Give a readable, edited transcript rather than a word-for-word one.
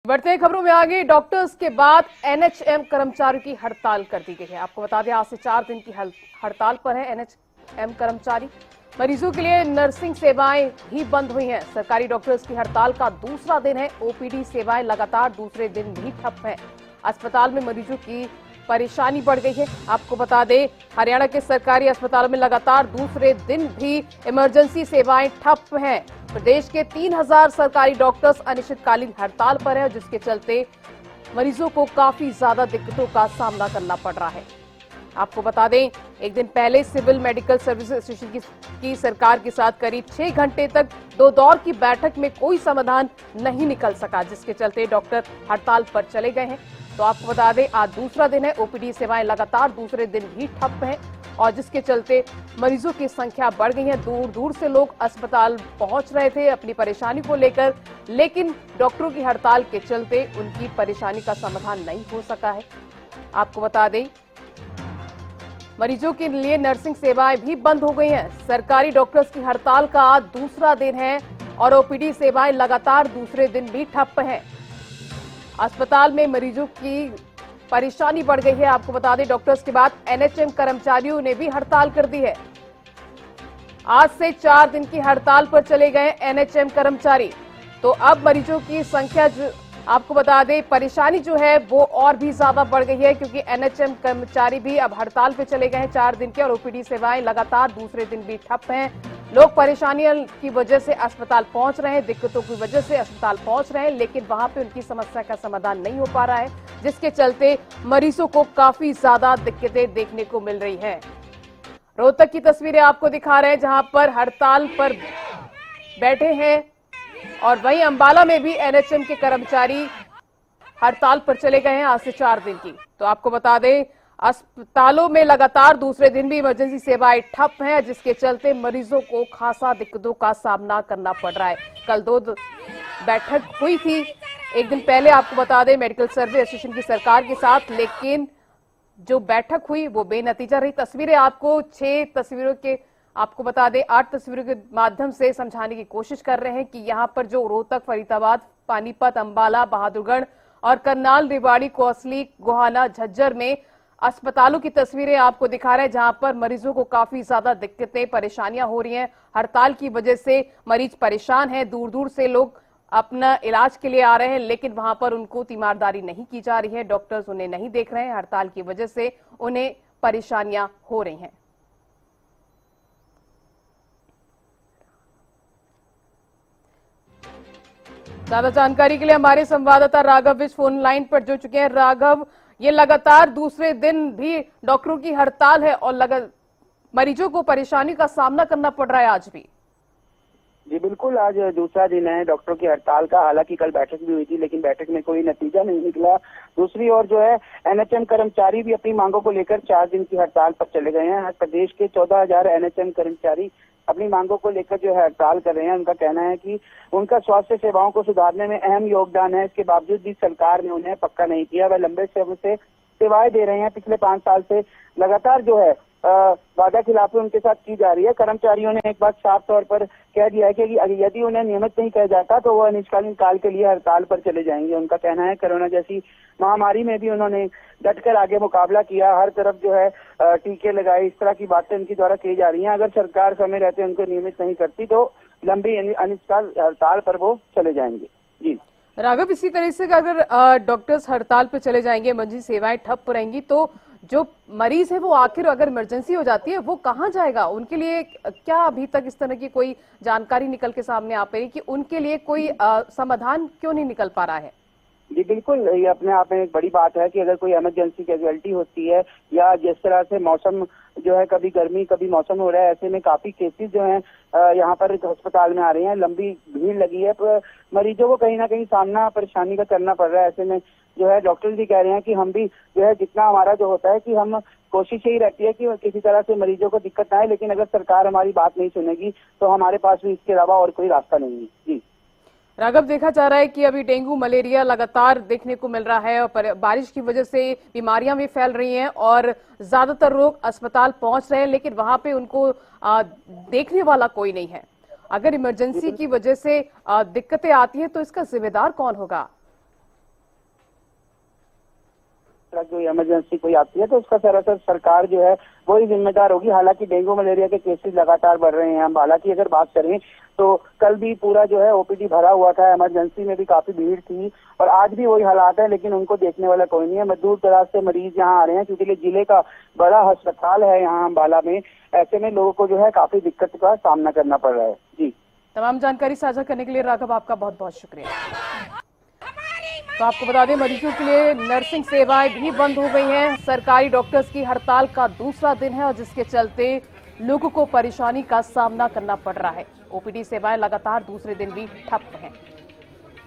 बढ़ते खबरों में आगे डॉक्टर्स के बाद एनएचएम कर्मचारियों की हड़ताल कर दी गई है। आपको बता दें आज से 4 दिन की हड़ताल पर है एनएचएम कर्मचारी। मरीजों के लिए नर्सिंग सेवाएं भी बंद हुई हैं। सरकारी डॉक्टर्स की हड़ताल का दूसरा दिन है। ओपीडी सेवाएं लगातार दूसरे दिन भी ठप हैं। अस्पताल में मरीजों की परेशानी बढ़ गई है। आपको बता दें हरियाणा के सरकारी अस्पतालों में लगातार दूसरे दिन भी इमरजेंसी सेवाएं ठप हैं। प्रदेश के 3000 सरकारी डॉक्टर्स अनिश्चितकालीन हड़ताल पर हैं, जिसके चलते मरीजों को काफी ज्यादा दिक्कतों का सामना करना पड़ रहा है। आपको बता दें एक दिन पहले सिविल मेडिकल सर्विसेज एसोसिएशन की सरकार के साथ करीब 6 घंटे तक 2 दौर की बैठक में कोई समाधान नहीं निकल सका, जिसके चलते डॉक्टर हड़ताल पर चले गए हैं। तो आपको बता दें आज दूसरा दिन है। ओपीडी सेवाएं लगातार दूसरे दिन भी ठप हैं और जिसके चलते मरीजों की संख्या बढ़ गई है। दूर दूर से लोग अस्पताल पहुंच रहे थे अपनी परेशानी को लेकर, लेकिन डॉक्टरों की हड़ताल के चलते उनकी परेशानी का समाधान नहीं हो सका है। आपको बता दें मरीजों के लिए नर्सिंग सेवाएं भी बंद हो गई हैं। सरकारी डॉक्टर्स की हड़ताल का आज दूसरा दिन है और ओपीडी सेवाएं लगातार दूसरे दिन भी ठप हैं। अस्पताल में मरीजों की परेशानी बढ़ गई है। आपको बता दें डॉक्टर्स के बाद एनएचएम कर्मचारियों ने भी हड़ताल कर दी है। आज से 4 दिन की हड़ताल पर चले गए एनएचएम कर्मचारी। तो अब मरीजों की संख्या आपको बता दें परेशानी जो है वो और भी ज्यादा बढ़ गई है, क्योंकि एनएचएम कर्मचारी भी अब हड़ताल पे चले गए हैं 4 दिन के और ओपीडी सेवाएं लगातार दूसरे दिन भी ठप हैं। लोग परेशानियों की वजह से अस्पताल पहुंच रहे हैं, दिक्कतों की वजह से अस्पताल पहुंच रहे हैं, लेकिन वहां पे उनकी समस्या का समाधान नहीं हो पा रहा है, जिसके चलते मरीजों को काफी ज्यादा दिक्कतें देखने को मिल रही हैं। रोहतक की तस्वीरें आपको दिखा रहे हैं जहां पर हड़ताल पर बैठे हैं और वहीं अंबाला में भी एनएचएम के कर्मचारी हड़ताल पर चले गए हैं आज से 4 दिन की। तो आपको बता दें अस्पतालों में लगातार दूसरे दिन भी इमरजेंसी सेवाएं ठप हैं, जिसके चलते मरीजों को खासा दिक्कतों का सामना करना पड़ रहा है। कल 2 बैठक हुई थी। एक दिन पहले आपको बता दें मेडिकल सर्विस एसोसिएशन की सरकार के साथ, लेकिन जो बैठक हुई वो बेनतीजा रही। तस्वीरें आपको 6 तस्वीरों के आपको बता दें 8 तस्वीरों के माध्यम से समझाने की कोशिश कर रहे हैं कि यहां पर जो रोहतक, फरीदाबाद, पानीपत, अंबाला, बहादुरगढ़ और करनाल, रेवाड़ी, कोसली, गोहाना, झज्जर में अस्पतालों की तस्वीरें आपको दिखा रहे हैं, जहां पर मरीजों को काफी ज्यादा दिक्कतें, परेशानियां हो रही हैं। हड़ताल की वजह से मरीज परेशान हैं। दूर दूर से लोग अपना इलाज के लिए आ रहे हैं, लेकिन वहां पर उनको तीमारदारी नहीं की जा रही है। डॉक्टर्स उन्हें नहीं देख रहे हैं। हड़ताल की वजह से उन्हें परेशानियां हो रही हैं। ज्यादा जानकारी के लिए हमारे संवाददाता राघव विज फोन लाइन पर जुड़ चुके हैं। राघव, ये लगातार दूसरे दिन भी डॉक्टरों की हड़ताल है और मरीजों को परेशानी का सामना करना पड़ रहा है आज भी। जी बिल्कुल, आज दूसरा दिन है डॉक्टरों की हड़ताल का। हालांकि कल बैठक भी हुई थी, लेकिन बैठक में कोई नतीजा नहीं निकला। दूसरी ओर जो है एनएचएम कर्मचारी भी अपनी मांगों को लेकर 4 दिन की हड़ताल पर चले गए हैं। आज प्रदेश के 14,000 एनएचएम कर्मचारी अपनी मांगों को लेकर जो है हड़ताल कर रहे हैं। उनका कहना है कि उनका स्वास्थ्य सेवाओं को सुधारने में अहम योगदान है। इसके बावजूद भी सरकार ने उन्हें पक्का नहीं किया। वह लंबे समय से सेवाएं दे रहे हैं। पिछले 5 साल से लगातार जो है वादा खिलाफी उनके साथ की जा रही है। कर्मचारियों ने एक बात साफ तौर पर कह दिया है कि यदि उन्हें नियमित नहीं किया जाता तो वो अनिश्चितकालीन काल के लिए हड़ताल पर चले जाएंगे। उनका कहना है कोरोना जैसी महामारी में भी उन्होंने डटकर आगे मुकाबला किया। हर तरफ जो है टीके लगाए, इस तरह की बातें उनके द्वारा की जा रही हैं। अगर सरकार समय रहते उनको नियमित नहीं करती तो लंबी अनिश्चितकाल हड़ताल पर वो चले जाएंगे। जी राघव, इसी तरह से अगर डॉक्टर्स हड़ताल पे चले जाएंगे, इमरजेंसी सेवाएं ठप रहेंगी, तो जो मरीज है वो आखिर अगर इमरजेंसी हो जाती है वो कहाँ जाएगा? उनके लिए क्या अभी तक इस तरह की कोई जानकारी निकल के सामने आ पाई कि उनके लिए कोई समाधान क्यों नहीं निकल पा रहा है? जी बिल्कुल, ये अपने आप में एक बड़ी बात है कि अगर कोई इमरजेंसी कैजुअलिटी होती है या जिस तरह से मौसम जो है कभी गर्मी कभी मौसम हो रहा है, ऐसे में काफी केसेस जो हैं यहाँ पर अस्पताल में आ रहे हैं। लंबी भीड़ लगी है, मरीजों को कहीं ना कहीं सामना परेशानी का करना पड़ रहा है। ऐसे में जो है डॉक्टर भी कह रहे हैं कि हम भी जो है जितना हमारा जो होता है कि हम कोशिश यही रहती है कि किसी तरह से मरीजों को दिक्कत ना आए, लेकिन अगर सरकार हमारी बात नहीं सुनेगी तो हमारे पास भी इसके अलावा और कोई रास्ता नहीं है। जी राघव, देखा जा रहा है कि अभी डेंगू, मलेरिया लगातार देखने को मिल रहा है और बारिश की वजह से बीमारियां भी फैल रही हैं और ज्यादातर लोग अस्पताल पहुंच रहे हैं, लेकिन वहां पे उनको देखने वाला कोई नहीं है। अगर इमरजेंसी की वजह से दिक्कतें आती हैं तो इसका जिम्मेदार कौन होगा? ट्रक जो इमरजेंसी कोई आती है तो उसका सरासर सरकार जो है वही जिम्मेदार होगी। हालांकि डेंगू मलेरिया के केसेस लगातार बढ़ रहे हैं। हालांकि अगर बात करें तो कल भी पूरा जो है ओपीडी भरा हुआ था, इमरजेंसी में भी काफी भीड़ थी और आज भी वही हालात है, लेकिन उनको देखने वाला कोई नहीं है। दूर दराज से मरीज यहाँ आ रहे हैं क्योंकि ये जिले का बड़ा अस्पताल है यहाँ अम्बाला में। ऐसे में लोगों को जो है काफी दिक्कत का सामना करना पड़ रहा है। जी, तमाम जानकारी साझा करने के लिए राघव आपका बहुत बहुत शुक्रिया। तो आपको बता दें, मरीजों के लिए नर्सिंग सेवाएं भी बंद हो गई हैं। सरकारी डॉक्टर्स की हड़ताल का दूसरा दिन है और जिसके चलते लोगों को परेशानी का सामना करना पड़ रहा है। ओपीडी सेवाएं लगातार दूसरे दिन भी ठप हैं।